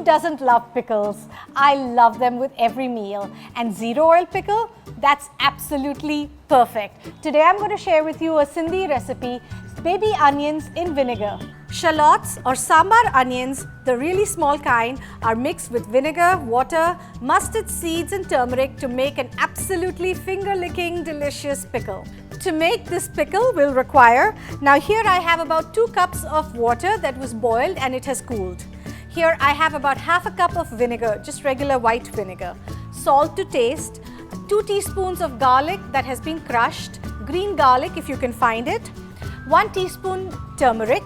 doesn't love pickles? I love them with every meal. And zero oil pickle? That's absolutely perfect. Today I'm going to share with you a Sindhi recipe, baby onions in vinegar. Shallots or sambar onions, the really small kind, are mixed with vinegar, water, mustard seeds and turmeric to make an absolutely finger-licking delicious pickle. To make this pickle will require, now here I have about 2 cups of water that was boiled and it has cooled. Here I have about half a cup of vinegar, just regular white vinegar. Salt to taste, 2 teaspoons of garlic that has been crushed, green garlic if you can find it, 1 teaspoon turmeric,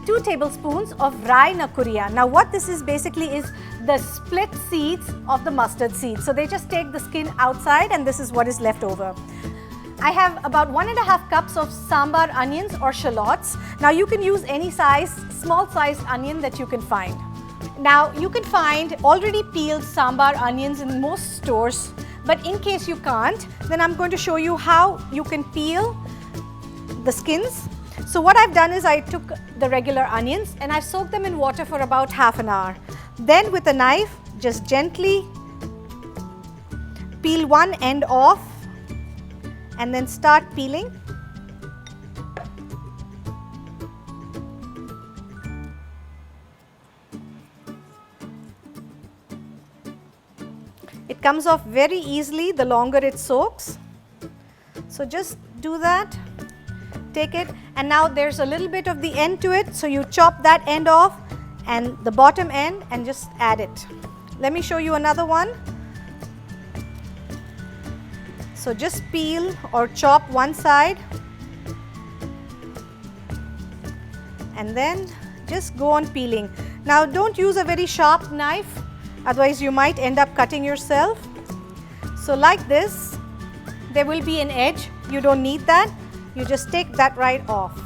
2 tablespoons of rai nakuriya. Now what this is basically is the split seeds of the mustard seeds. So they just take the skin outside and this is what is left over. I have about 1.5 cups of sambar onions or shallots. Now you can use any size, small sized onion that you can find. Now you can find already peeled sambar onions in most stores, but in case you can't, then I'm going to show you how you can peel the skins. So what I've done is I took the regular onions and I soaked them in water for about half an hour. Then with a knife, just gently peel one end off and then start peeling. It comes off very easily the longer it soaks. So just do that, take it, and now there's a little bit of the end to it, so you chop that end off and the bottom end and just add it. Let me show you another one. So just peel or chop one side and then just go on peeling. Now don't use a very sharp knife, otherwise you might end up cutting yourself. So like this, there will be an edge, you don't need that, you just take that right off.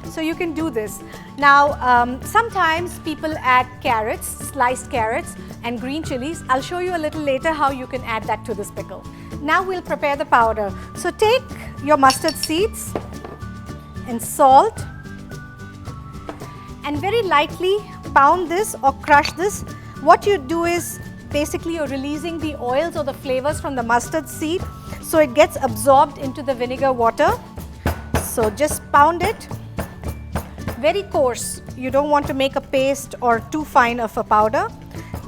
So you can do this. Now sometimes people add carrots, sliced carrots and green chilies. I'll show you a little later how you can add that to this pickle. Now we'll prepare the powder. So take your mustard seeds and salt and very lightly pound this or crush this. What you do is basically you're releasing the oils or the flavors from the mustard seed, so it gets absorbed into the vinegar water. So just pound it very coarse. You don't want to make a paste or too fine of a powder.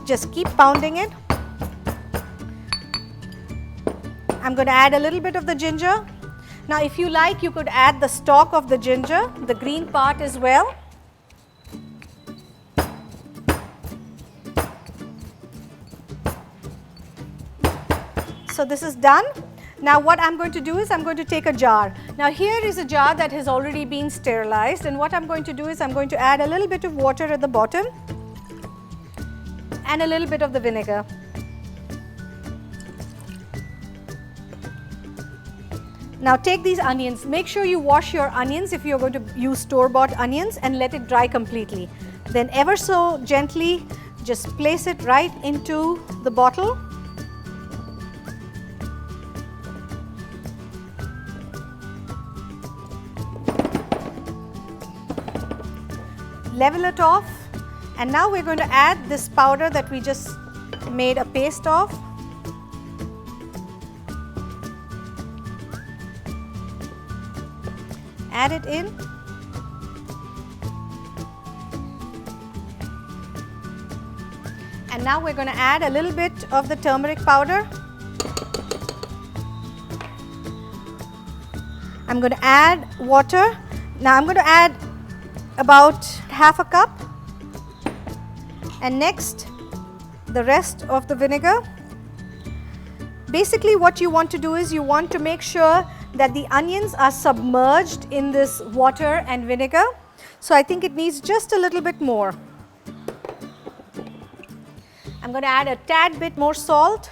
Just keep pounding it. I'm going to add a little bit of the ginger. Now if you like, you could add the stalk of the ginger, the green part as well. So this is done. Now what I'm going to do is I'm going to take a jar. Now here is a jar that has already been sterilized, and what I'm going to do is I'm going to add a little bit of water at the bottom and a little bit of the vinegar. Now take these onions, make sure you wash your onions if you're going to use store-bought onions, and let it dry completely. Then ever so gently just place it right into the bottle. Level it off, and now we're going to add this powder that we just made a paste of. Add it in. And now we're going to add a little bit of the turmeric powder. I'm going to add water. Now I'm going to add about half a cup, and next the rest of the vinegar. Basically what you want to do is you want to make sure that the onions are submerged in this water and vinegar. So I think it needs just a little bit more. I'm going to add a tad bit more salt.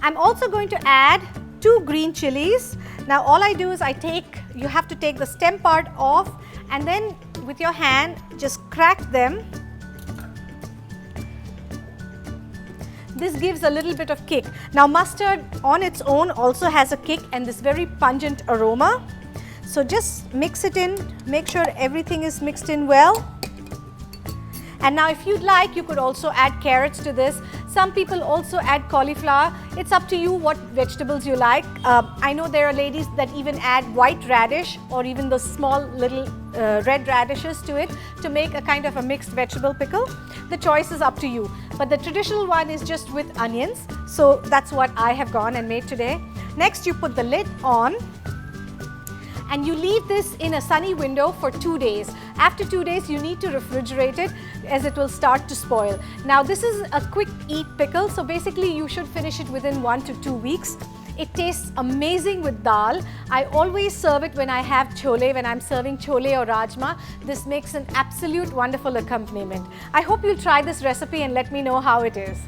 I'm also going to add 2 green chilies. Now all I do is you have to take the stem part off and then with your hand just crack them. This gives a little bit of kick. Now mustard on its own also has a kick and this very pungent aroma. So just mix it in, make sure everything is mixed in well. And now if you'd like, you could also add carrots to this. Some people also add cauliflower. It's up to you what vegetables you like. I know there are ladies that even add white radish or even those small little red radishes to it to make a kind of a mixed vegetable pickle. The choice is up to you. But the traditional one is just with onions. So that's what I have gone and made today. Next, you put the lid on and you leave this in a sunny window for 2 days. After 2 days, you need to refrigerate it as it will start to spoil. Now, this is a quick eat pickle, so basically you should finish it within 1 to 2 weeks. It tastes amazing with dal. I always serve it when I have chole, when I'm serving chole or rajma. This makes an absolute wonderful accompaniment. I hope you'll try this recipe and let me know how it is.